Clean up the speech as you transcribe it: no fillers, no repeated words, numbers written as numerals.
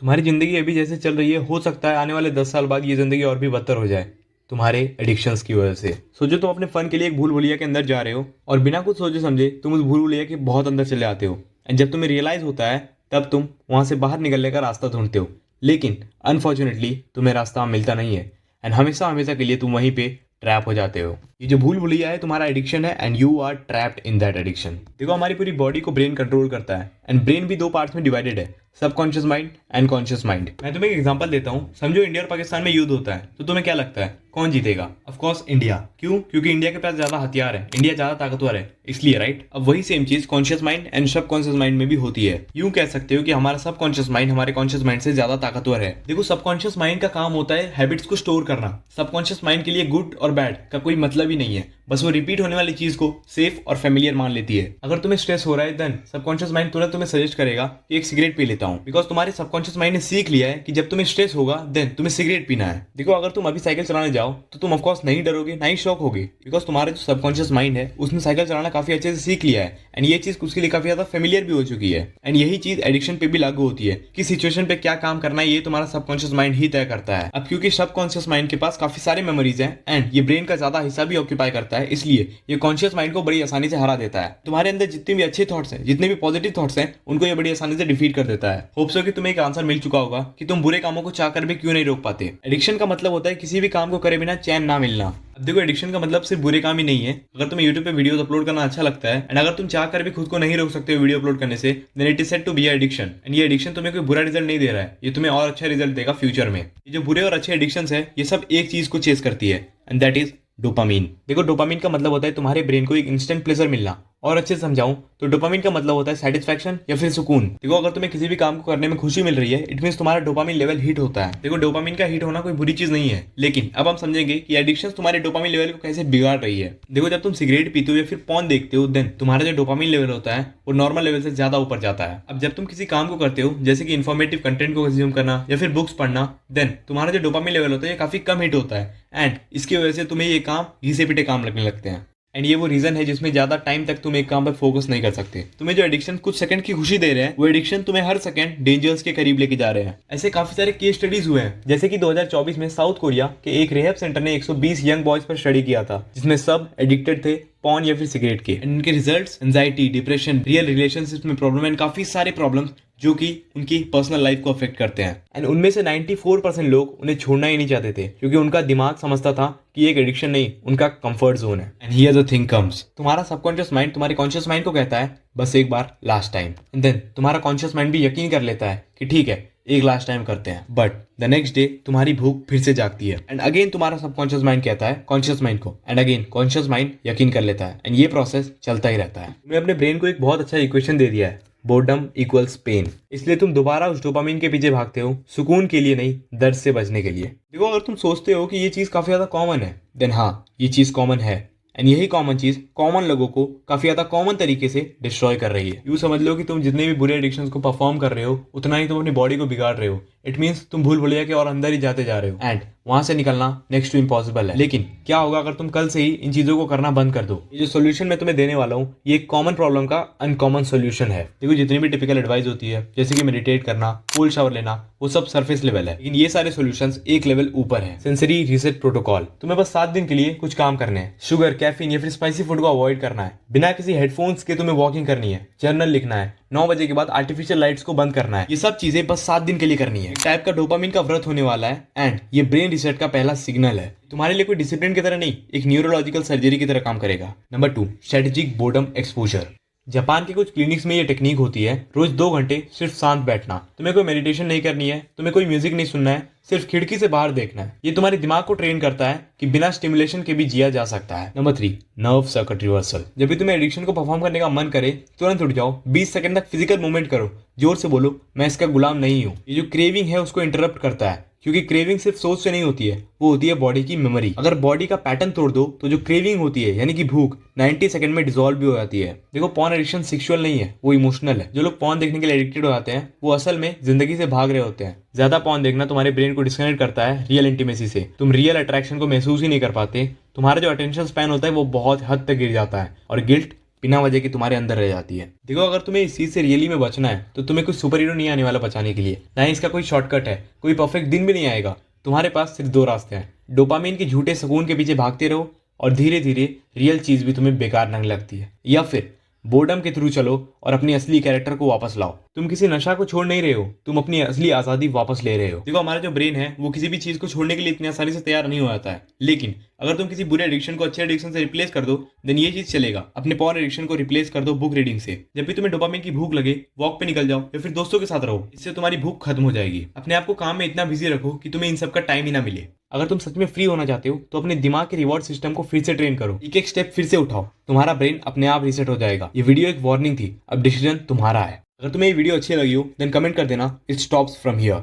तुम्हारी जिंदगी अभी जैसे चल रही है, हो सकता है आने वाले 10 साल बाद ये जिंदगी और भी बदतर हो जाए तुम्हारे एडिक्शंस की वजह से। सोचो तुम अपने फन के लिए एक भूल भुलैया के अंदर जा रहे हो और बिना कुछ सोचे समझे तुम उस भूल भुलैया के बहुत अंदर चले आते हो। एंड जब तुम्हें रियलाइज होता है तब तुम वहां से बाहर निकलने का रास्ता ढूंढते हो, लेकिन अनफॉर्चुनेटली तुम्हें रास्ता मिलता नहीं है एंड हमेशा हमेशा के लिए तुम वहीं पे ट्रैप हो जाते हो। ये जो भूल भुलैया है तुम्हारा एडिक्शन है and you are trapped in that addiction. देखो हमारी पूरी बॉडी को ब्रेन कंट्रोल करता है एंड ब्रेन भी दो पार्ट्स में डिवाइडेड है, subconscious mind and conscious mind. मैं तुम्हें एक एग्जांपल देता हूँ। समझो इंडिया और पाकिस्तान में युद्ध होता है तो तुम्हें क्या लगता है कौन जीतेगा? Of course India. क्यों? क्योंकि इंडिया के पास ज्यादा हथियार है, इंडिया ज्यादा ताकतवर है इसलिए, राइट? अब वही सेम चीज conscious mind and subconscious mind में भी होती है। यूं कह सकते हो कि हमारा सबकॉन्शियस माइंड हमारे कॉन्शियस माइंड से ज्यादा ताकतवर है। देखो सबकॉन्शियस माइंड का काम होता है हैबिट्स को स्टोर करना। सबकॉन्शियस माइंड के लिए गुड और बैड का कोई मतलब ही नहीं है, बस वो रिपीट होने वाली चीज को सेफ और फेमिलियर मान लेती है। अगर तुम्हें स्ट्रेस हो रहा है देन सबकॉन्शियस माइंड तुरंत तुम्हें सजेस्ट करेगा कि एक सिगरेट पी लेता हूँ, बिकॉज तुम्हारे सबकॉन्शियस माइंड ने सीख लिया है कि जब तुम्हें स्ट्रेस होगा देन तुम्हें सिगरेट पीना है। देखो अगर तुम अभी साइकिल चलाने जाओ तो तुम ऑफकोर्स नहीं डरोगे ना ही शॉक होगे, बिकॉज तुम्हारा जो सबकॉन्शियस माइंड है उसने साइकिल चलाना काफी अच्छे से सीख लिया है एंड ये चीज उसके लिए काफी ज्यादा फेमिलियर भी हो चुकी है। एंड यही चीज एडिक्शन पे भी लागू होती है कि सिचुएशन पे क्या काम करना है ये तुम्हारा सबकॉन्शियस माइंड ही तय करता है। अब क्योंकि सबकॉन्शियस माइंड के पास काफी सारे मेमोरीज हैं एंड ये ब्रेन का ज्यादा हिस्सा भी ऑक्यूपाई करता है, इसलिए ये कॉन्शियस माइंड को बड़ी आसानी से हरा देता है। तुम्हारे अंदर जितने भी अच्छे थॉट्स हैं, जितने भी पॉजिटिव थॉट्स हैं, उनको ये बड़ी आसानी से डिफीट कर देता है। होप सो कि तुम्हें एक आंसर मिल चुका होगा कि तुम बुरे कामों को चाहकर भी क्यों नहीं रोक पाते। एडिक्शन का मतलब होता है किसी भी काम को करे बिना चैन ना मिलना। अब देखो एडिक्शन का मतलब सिर्फ बुरे काम ही नहीं है। अगर तुम्हें YouTube पे वीडियोस अपलोड करना अच्छा लगता है एंड अगर तुम चाह कर भी खुद को नहीं रोक सकते हो वीडियो अपलोड करने से, then it is said to be addiction. And ये एडिक्शन तुम्हें कोई बुरा रिजल्ट नहीं दे रहा है, ये तुम्हें और अच्छा रिजल्ट देगा फ्यूचर में। ये जो बुरे और अच्छे एडिक्शंस है ये सब एक चीज को चेस करती है एंड दैट इज डोपामीन। देखो डोपामीन का मतलब होता है तुम्हारे ब्रेन को एक इंस्टेंट प्लेजर मिलना, और अच्छे से समझाऊं तो डोपामीन का मतलब होता है सेटिस्फैक्शन या फिर सुकून। देखो अगर तुम्हें किसी भी काम को करने में खुशी मिल रही है इट मींस तुम्हारा डोपामीन लेवल हिट होता है। देखो डोपामीन का हिट होना कोई बुरी चीज नहीं है, लेकिन अब हम समझेंगे कि एडिक्शन तुम्हारे डोपामीन लेवल को कैसे बिगाड़ रही है। देखो जब तुम सिगरेट पीते हो या फिर पॉर्न देखते हो देन तुम्हारा जो डोपामीन लेवल होता है वो नॉर्मल लेवल से ज्यादा ऊपर जाता है। अब जब तुम किसी काम को करते हो जैसे कि इन्फॉर्मेटिव कंटेंट को कंज्यूम करना या फिर बुक्स पढ़ना, देन तुम्हारा जो डोपामीन लेवल होता है ये काफी कम हिट होता है एंड इसकी वजह से तुम्हें ये काम घिसे पिटे काम लगने लगते हैं। एंड ये वो रीजन है जिसमें ज्यादा टाइम तक तुम एक काम पर फोकस नहीं कर सकते। तुम्हें जो एडिक्शन कुछ सेकंड की खुशी दे रहे हैं वो एडिक्शन तुम्हें हर सेकंड डेंजर्स के करीब लेके जा रहे हैं। ऐसे काफी सारे केस स्टडीज हुए हैं, जैसे कि 2024 में साउथ कोरिया के एक रिहैब सेंटर ने 120 यंग बॉयज पर स्टडी किया था जिसमें सब एडिक्टेड थे पॉर्न या फिर सिगरेट के। एंड इनके results anxiety, depression, real relationships में प्रॉब्लम एंड काफी सारे प्रॉब्लम्स जो कि उनकी पर्सनल लाइफ को अफेक्ट करते हैं। एंड उनमें से 94% लोग उन्हें छोड़ना ही नहीं चाहते थे क्योंकि उनका दिमाग समझता था कि ये एक एडिक्शन नहीं, उनका कंफर्ट जोन है। And here the thing comes, तुम्हारा सबकॉन्शियस माइंड तुम्हारे कॉन्शियस माइंड को कहता है बस एक बार लास्ट टाइम, एंड देन तुम्हारा कॉन्शियस माइंड भी यकीन कर लेता है कि ठीक है एक लास्ट टाइम करते हैं, बट द नेक्स्ट डे तुम्हारी भूख फिर से जागती है एंड अगेन तुम्हारा सबकॉन्शियस माइंड कहता है कॉन्शियस माइंड को, एंड अगेन कॉन्शियस माइंड यकीन कर लेता है एंड ये प्रोसेस चलता ही रहता है। तुमने अपने ब्रेन को एक बहुत अच्छा इक्वेशन दे दिया है, बोर्डम इक्वल्स पेन, इसलिए तुम दोबारा उस डोपामीन के पीछे भागते हो, सुकून के लिए नहीं, दर्द से बचने के लिए। देखो अगर तुम सोचते हो कि ये चीज काफी ज्यादा कॉमन है देन हाँ ये चीज कॉमन है एंड यही कॉमन चीज कॉमन लोगों को काफी ज्यादा कॉमन तरीके से डिस्ट्रॉय कर रही है। यूं समझ लो कि तुम जितने भी बुरे एडिक्शंस को परफॉर्म कर रहे हो उतना ही तुम अपनी बॉडी को बिगाड़ रहे हो। इट मींस तुम भूल भुलैया के और अंदर ही जाते जा रहे हो एंड वहां से निकलना नेक्स्ट टू इम्पॉसिबल है। लेकिन क्या होगा अगर तुम कल से ही इन चीजों को करना बंद कर दो? ये जो सोल्यूशन मैं तुम्हें देने वाला हूँ ये एक कॉमन प्रॉब्लम का अनकॉमन सोल्यूशन है। देखो जितनी भी टिपिकल एडवाइस होती है जैसे कि मेडिटेट करना, कोल्ड शावर लेना, वो सब सरफेस लेवल है, लेकिन ये सारे सोल्यूशंस एक लेवल ऊपर है। Sensory reset protocol. तुम्हें बस 7 दिन के लिए कुछ काम करने हैं, शुगर, कैफीन या फिर स्पाइसी फूड को अवॉइड करना है, बिना किसी हेडफोन्स के तुम्हें वॉकिंग करनी है, जर्नल लिखना है, 9 बजे के बाद आर्टिफिशियल लाइट्स को बंद करना है। ये सब चीजें बस 7 दिन के लिए करनी है। टाइप का डोपामिन का व्रत होने वाला है एंड ये ब्रेन रिसेट का पहला सिग्नल है। तुम्हारे लिए कोई डिसिप्लिन की तरह नहीं, एक न्यूरोलॉजिकल सर्जरी की तरह काम करेगा। Number 2, strategic boredom exposure. Japan के कुछ क्लिनिक्स में ये टेक्निक होती है, रोज 2 घंटे सिर्फ शांत बैठना। तुम्हें कोई मेडिटेशन नहीं करनी है, तुम्हें कोई म्यूजिक नहीं सुनना है, सिर्फ खिड़की से बाहर देखना है। ये तुम्हारे दिमाग को ट्रेन करता है कि बिना स्टिमुलेशन के भी जिया जा सकता है। Number 3, nerve circuit reversal. जब भी तुम्हें एडिक्शन को परफॉर्म करने का मन करे तुरंत उठ जाओ, 20 सेकंड तक फिजिकल मूवमेंट करो, जोर से बोलो मैं इसका गुलाम नहीं हूँ। ये जो क्रेविंग है उसको इंटरप्ट करता है, क्योंकि क्रेविंग सिर्फ सोच से नहीं होती है, वो होती है बॉडी की मेमोरी। अगर बॉडी का पैटर्न तोड़ दो तो जो क्रेविंग होती है यानी कि भूख 90 सेकंड में डिसॉल्व भी हो जाती है। देखो पॉर्न एडिक्शन सेक्सुअल नहीं है, वो इमोशनल है। जो लोग पॉर्न देखने के लिए एडिक्टेड हो जाते हैं वो असल में जिंदगी से भाग रहे होते हैं। ज्यादा पॉर्न देखना तुम्हारे ब्रेन को डिस्कनेक्ट करता है रियल इंटीमेसी से, तुम रियल अट्रैक्शन को महसूस ही नहीं कर पाते, तुम्हारा जो अटेंशन स्पैन होता है वो बहुत हद तक गिर जाता है और गिल्ट, बिना वजह के तुम्हारे अंदर रह जाती है। देखो, अगर तुम्हें इस चीज से रियली में बचना है तो तुम्हें कोई सुपर हीरो नहीं आने वाला बचाने के लिए, ना ही इसका कोई शॉर्टकट है, कोई परफेक्ट दिन भी नहीं आएगा। तुम्हारे पास सिर्फ दो रास्ते हैं। डोपामिन के झूठे सुकून के पीछे भागते रहो और धीरे धीरे रियल चीज भी तुम्हें बेकार लगने लगती है, या फिर बोर्डम के थ्रू चलो और अपनी असली कैरेक्टर को वापस लाओ। तुम किसी नशा को छोड़ नहीं रहे हो, तुम अपनी असली आजादी वापस ले रहे हो। देखो, हमारा जो ब्रेन है वो किसी भी चीज को छोड़ने के लिए इतनी आसानी से तैयार नहीं हो जाता है, लेकिन अगर तुम किसी बुरे एडिक्शन को अच्छे एडिक्शन से रिप्लेस कर दो, देन ये चीज चलेगा। अपने पॉर्न एडिक्शन को रिप्लेस कर दो बुक रीडिंग से। जब भी तुम्हें डोपामिन की भूख लगे, वॉक पे निकल जाओ या फिर दोस्तों के साथ रहो, इससे तुम्हारी भूख खत्म हो जाएगी। अपने आप को काम में इतना बिजी रखो कि तुम्हें इन सब का टाइम ही ना मिले। अगर तुम सच में फ्री होना चाहते हो तो अपने दिमाग के रिवॉर्ड सिस्टम को फिर से ट्रेन करो, एक एक स्टेप फिर से उठाओ, तुम्हारा ब्रेन अपने आप रीसेट हो जाएगा। ये वीडियो एक वार्निंग थी, अब डिसीजन तुम्हारा है। अगर तुम्हें ये वीडियो अच्छी लगी हो देन कमेंट कर देना, इट स्टॉप्स फ्रॉम हियर।